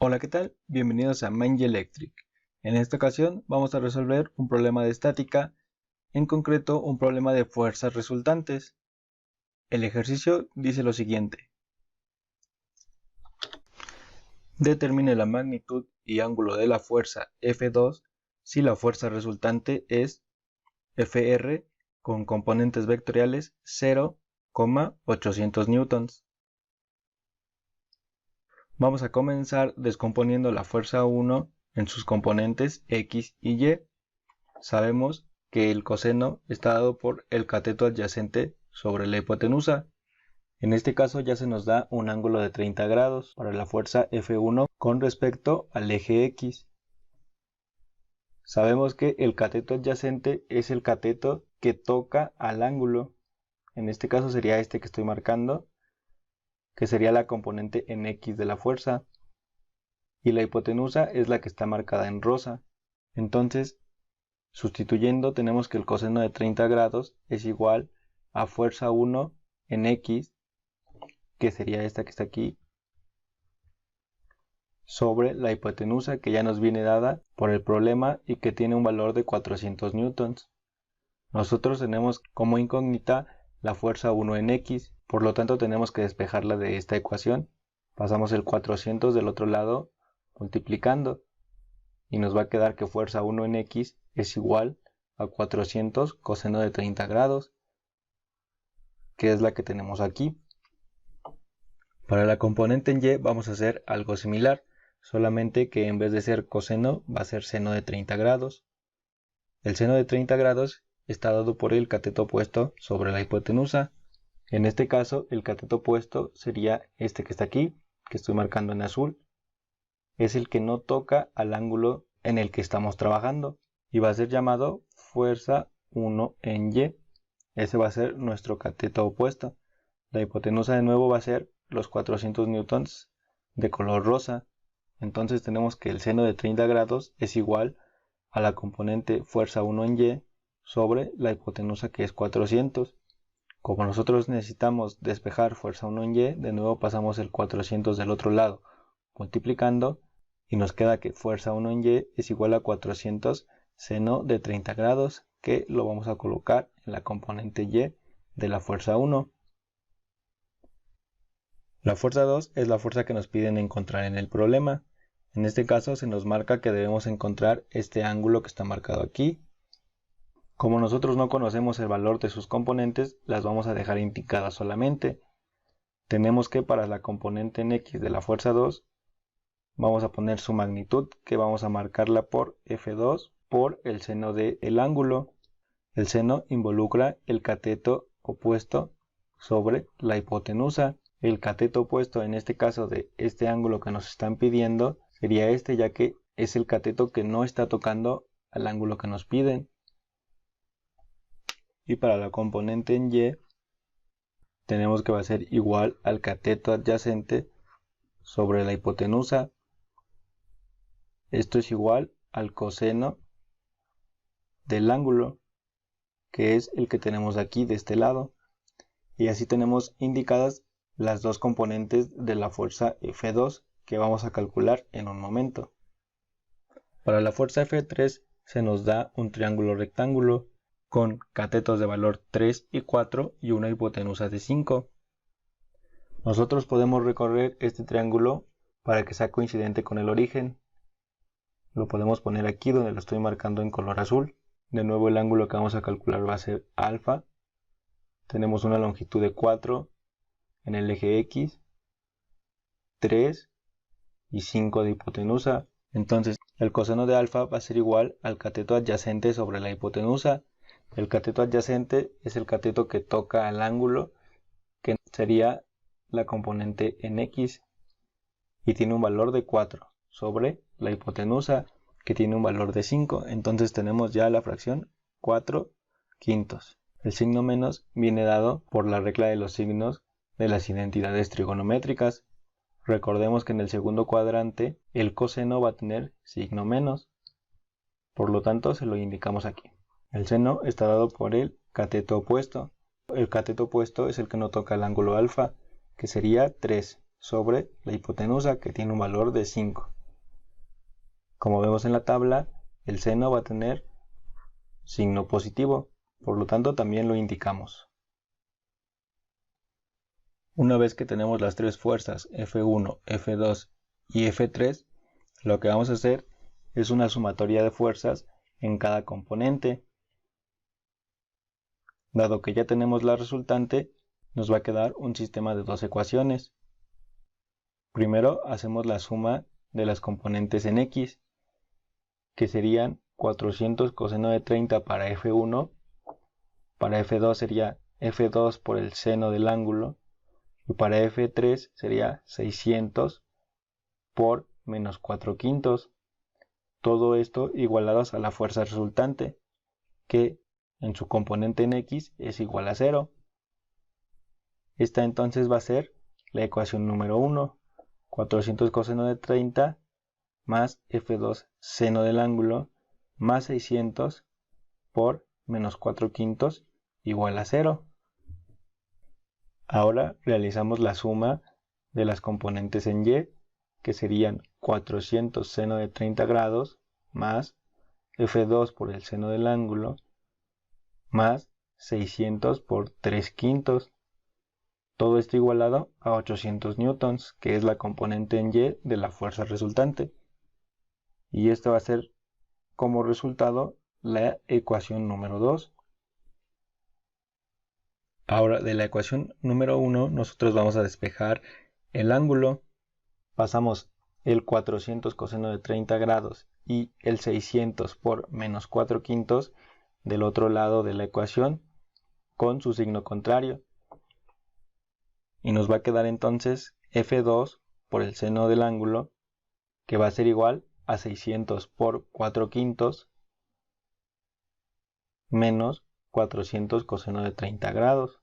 Hola, ¿qué tal? Bienvenidos a Mind Electric. En esta ocasión vamos a resolver un problema de estática, en concreto un problema de fuerzas resultantes. El ejercicio dice lo siguiente. Determine la magnitud y ángulo de la fuerza F2 si la fuerza resultante es Fr con componentes vectoriales 0,800 newtons. Vamos a comenzar descomponiendo la fuerza 1 en sus componentes X y Y. Sabemos que el coseno está dado por el cateto adyacente sobre la hipotenusa. En este caso ya se nos da un ángulo de 30 grados para la fuerza F1 con respecto al eje X. Sabemos que el cateto adyacente es el cateto que toca al ángulo. En este caso sería este que estoy marcando, que sería la componente en X de la fuerza, y la hipotenusa es la que está marcada en rosa. Entonces, sustituyendo, tenemos que el coseno de 30 grados es igual a fuerza 1 en X, que sería esta que está aquí, sobre la hipotenusa, que ya nos viene dada por el problema y que tiene un valor de 400 newtons. Nosotros tenemos como incógnita la fuerza 1 en X, por lo tanto tenemos que despejarla de esta ecuación. Pasamos el 400 del otro lado multiplicando y nos va a quedar que fuerza 1 en X es igual a 400 coseno de 30 grados, que es la que tenemos aquí. Para la componente en Y vamos a hacer algo similar, solamente que en vez de ser coseno va a ser seno de 30 grados. El seno de 30 grados está dado por el cateto opuesto sobre la hipotenusa. En este caso el cateto opuesto sería este que está aquí, que estoy marcando en azul. Es el que no toca al ángulo en el que estamos trabajando y va a ser llamado fuerza 1 en Y. Ese va a ser nuestro cateto opuesto. La hipotenusa de nuevo va a ser los 400 newtons de color rosa. Entonces tenemos que el seno de 30 grados es igual a la componente fuerza 1 en Y sobre la hipotenusa, que es 400. Como nosotros necesitamos despejar fuerza 1 en Y, de nuevo pasamos el 400 del otro lado multiplicando y nos queda que fuerza 1 en Y es igual a 400 seno de 30 grados, que lo vamos a colocar en la componente Y de la fuerza 1. La fuerza 2 es la fuerza que nos piden encontrar en el problema. En este caso se nos marca que debemos encontrar este ángulo que está marcado aquí. Como nosotros no conocemos el valor de sus componentes, las vamos a dejar indicadas solamente. Tenemos que para la componente en X de la fuerza 2, vamos a poner su magnitud, que vamos a marcarla por F2 por el seno del ángulo. El seno involucra el cateto opuesto sobre la hipotenusa. El cateto opuesto en este caso de este ángulo que nos están pidiendo sería este, ya que es el cateto que no está tocando al ángulo que nos piden. Y para la componente en Y tenemos que va a ser igual al cateto adyacente sobre la hipotenusa. Esto es igual al coseno del ángulo, que es el que tenemos aquí de este lado. Y así tenemos indicadas las dos componentes de la fuerza F2 que vamos a calcular en un momento. Para la fuerza F3 se nos da un triángulo rectángulo con catetos de valor 3 y 4 y una hipotenusa de 5. Nosotros podemos recorrer este triángulo para que sea coincidente con el origen. Lo podemos poner aquí donde lo estoy marcando en color azul. De nuevo el ángulo que vamos a calcular va a ser alfa. Tenemos una longitud de 4 en el eje X, 3 y 5 de hipotenusa. Entonces el coseno de alfa va a ser igual al cateto adyacente sobre la hipotenusa. El cateto adyacente es el cateto que toca al ángulo, que sería la componente en X, y tiene un valor de 4 sobre la hipotenusa, que tiene un valor de 5. Entonces tenemos ya la fracción 4 quintos. El signo menos viene dado por la regla de los signos de las identidades trigonométricas. Recordemos que en el segundo cuadrante el coseno va a tener signo menos, por lo tanto se lo indicamos aquí. El seno está dado por el cateto opuesto. El cateto opuesto es el que no toca el ángulo alfa, que sería 3 sobre la hipotenusa, que tiene un valor de 5. Como vemos en la tabla, el seno va a tener signo positivo, por lo tanto también lo indicamos. Una vez que tenemos las tres fuerzas F1, F2 y F3, lo que vamos a hacer es una sumatoria de fuerzas en cada componente. Dado que ya tenemos la resultante, nos va a quedar un sistema de dos ecuaciones. Primero hacemos la suma de las componentes en X, que serían 400 coseno de 30 para F1, para F2 sería F2 por el seno del ángulo, y para F3 sería 600 por menos 4 quintos. Todo esto igualados a la fuerza resultante, que en su componente en X es igual a 0. Esta entonces va a ser la ecuación número 1, 400 coseno de 30 más F2 seno del ángulo más 600 por menos 4 quintos igual a 0. Ahora realizamos la suma de las componentes en Y, que serían 400 seno de 30 grados más F2 por el seno del ángulo más 600 por 3 quintos. Todo esto igualado a 800 newtons, que es la componente en Y de la fuerza resultante. Y esto va a ser como resultado la ecuación número 2. Ahora de la ecuación número 1 nosotros vamos a despejar el ángulo. Pasamos el 400 coseno de 30 grados y el 600 por menos 4 quintos del otro lado de la ecuación con su signo contrario. Y nos va a quedar entonces F2 por el seno del ángulo, que va a ser igual a 600 por 4 quintos menos 400 coseno de 30 grados.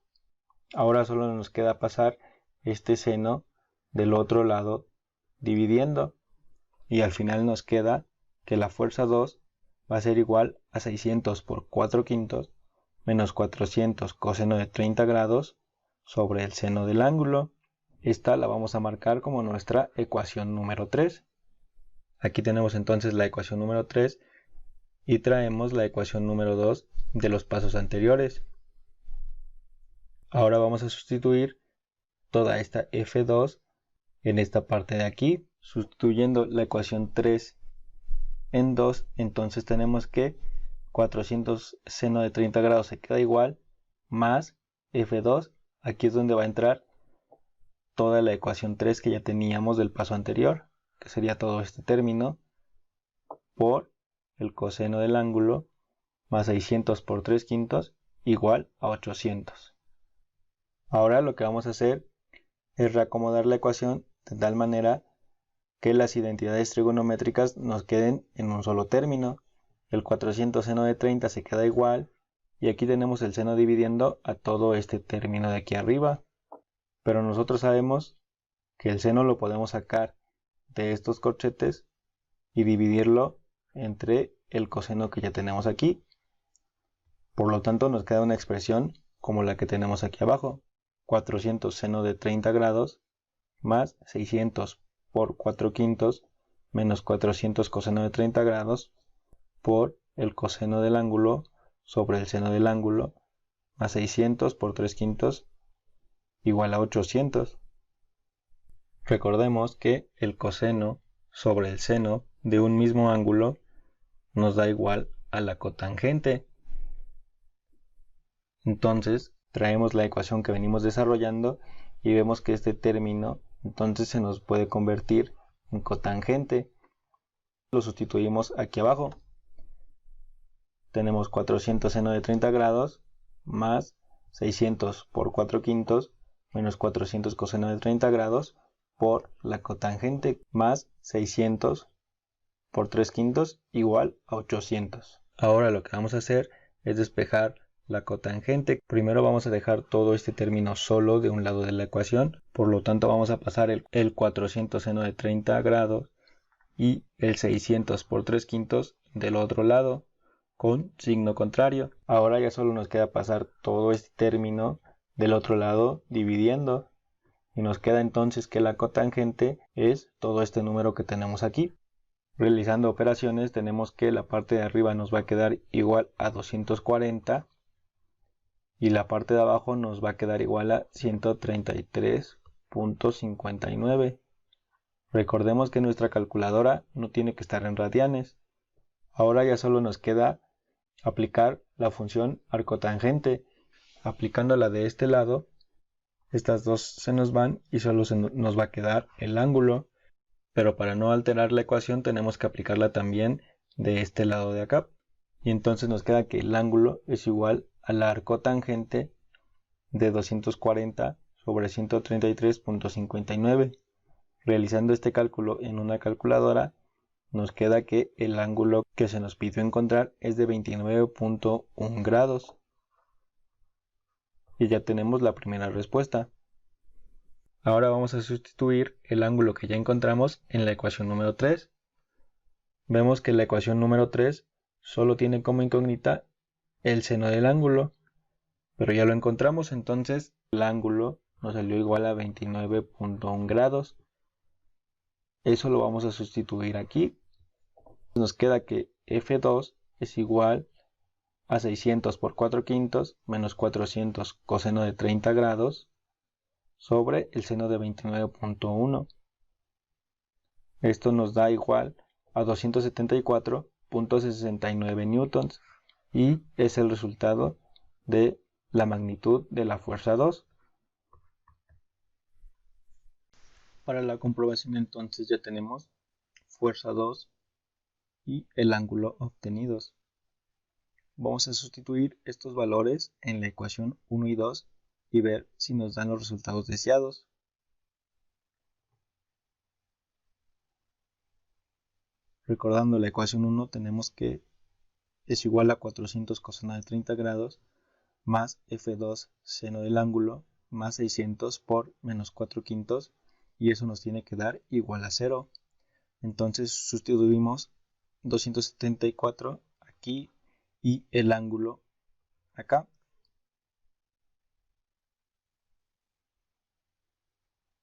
Ahora solo nos queda pasar este seno del otro lado dividiendo, y al final nos queda que la fuerza 2 va a ser igual a 600 por 4 quintos menos 400 coseno de 30 grados sobre el seno del ángulo. Esta la vamos a marcar como nuestra ecuación número 3. Aquí tenemos entonces la ecuación número 3 y traemos la ecuación número 2 de los pasos anteriores. Ahora vamos a sustituir toda esta F2 en esta parte de aquí, sustituyendo la ecuación 3 en 2, entonces tenemos que 400 seno de 30 grados se queda igual, más F2, aquí es donde va a entrar toda la ecuación 3 que ya teníamos del paso anterior, que sería todo este término, por el coseno del ángulo, más 600 por 3 quintos, igual a 800. Ahora lo que vamos a hacer es reacomodar la ecuación de tal manera que las identidades trigonométricas nos queden en un solo término. El 400 seno de 30 se queda igual, y aquí tenemos el seno dividiendo a todo este término de aquí arriba. Pero nosotros sabemos que el seno lo podemos sacar de estos corchetes y dividirlo entre el coseno que ya tenemos aquí. Por lo tanto nos queda una expresión como la que tenemos aquí abajo, 400 seno de 30 grados más 600 por 4 quintos menos 400 coseno de 30 grados por el coseno del ángulo sobre el seno del ángulo más 600 por 3 quintos igual a 800. Recordemos que el coseno sobre el seno de un mismo ángulo nos da igual a la cotangente. Entonces traemos la ecuación que venimos desarrollando y vemos que este término entonces se nos puede convertir en cotangente. Lo sustituimos aquí abajo. Tenemos 400 seno de 30 grados más 600 por 4 quintos menos 400 coseno de 30 grados por la cotangente más 600 por 3 quintos igual a 800. Ahora lo que vamos a hacer es despejar la cotangente. Primero vamos a dejar todo este término solo de un lado de la ecuación, por lo tanto vamos a pasar el 400 seno de 30 grados y el 600 por 3 quintos del otro lado con signo contrario. Ahora ya solo nos queda pasar todo este término del otro lado dividiendo, y nos queda entonces que la cotangente es todo este número que tenemos aquí. Realizando operaciones tenemos que la parte de arriba nos va a quedar igual a 240 y la parte de abajo nos va a quedar igual a 133.59. Recordemos que nuestra calculadora no tiene que estar en radianes. Ahora ya solo nos queda aplicar la función arcotangente. Aplicándola de este lado, estas dos se nos van y solo nos va a quedar el ángulo. Pero para no alterar la ecuación tenemos que aplicarla también de este lado de acá. Y entonces nos queda que el ángulo es igual a la arcotangente de 240 sobre 133.59. Realizando este cálculo en una calculadora, nos queda que el ángulo que se nos pidió encontrar es de 29.1 grados. Y ya tenemos la primera respuesta. Ahora vamos a sustituir el ángulo que ya encontramos en la ecuación número 3. Vemos que la ecuación número 3 solo tiene como incógnita el seno del ángulo, pero ya lo encontramos, entonces el ángulo nos salió igual a 29.1 grados. Eso lo vamos a sustituir aquí. Nos queda que F2 es igual a 600 por 4/5 menos 400 coseno de 30 grados sobre el seno de 29.1. Esto nos da igual a 274.69 newtons y es el resultado de la magnitud de la fuerza 2. Para la comprobación entonces ya tenemos fuerza 2 y el ángulo obtenidos. Vamos a sustituir estos valores en la ecuación 1 y 2 y ver si nos dan los resultados deseados. Recordando la ecuación 1 tenemos que es igual a 400 coseno de 30 grados más F2 seno del ángulo más 600 por menos 4/5 y eso nos tiene que dar igual a 0. Entonces sustituimos 274 aquí y el ángulo acá.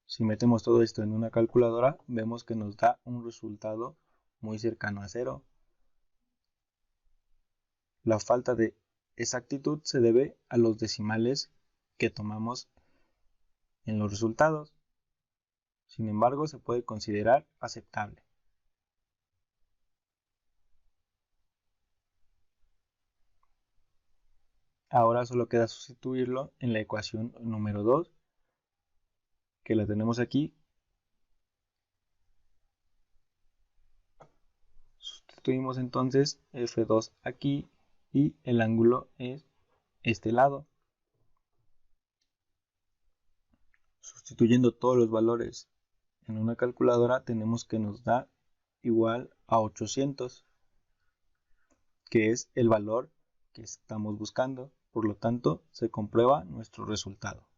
Si metemos todo esto en una calculadora, vemos que nos da un resultado muy cercano a 0. La falta de exactitud se debe a los decimales que tomamos en los resultados. Sin embargo, se puede considerar aceptable. Ahora solo queda sustituirlo en la ecuación número 2, que la tenemos aquí. Sustituimos entonces F2 aquí y el ángulo es este lado. Sustituyendo todos los valores en una calculadora tenemos que nos da igual a 800, que es el valor que estamos buscando. Por lo tanto, se comprueba nuestro resultado.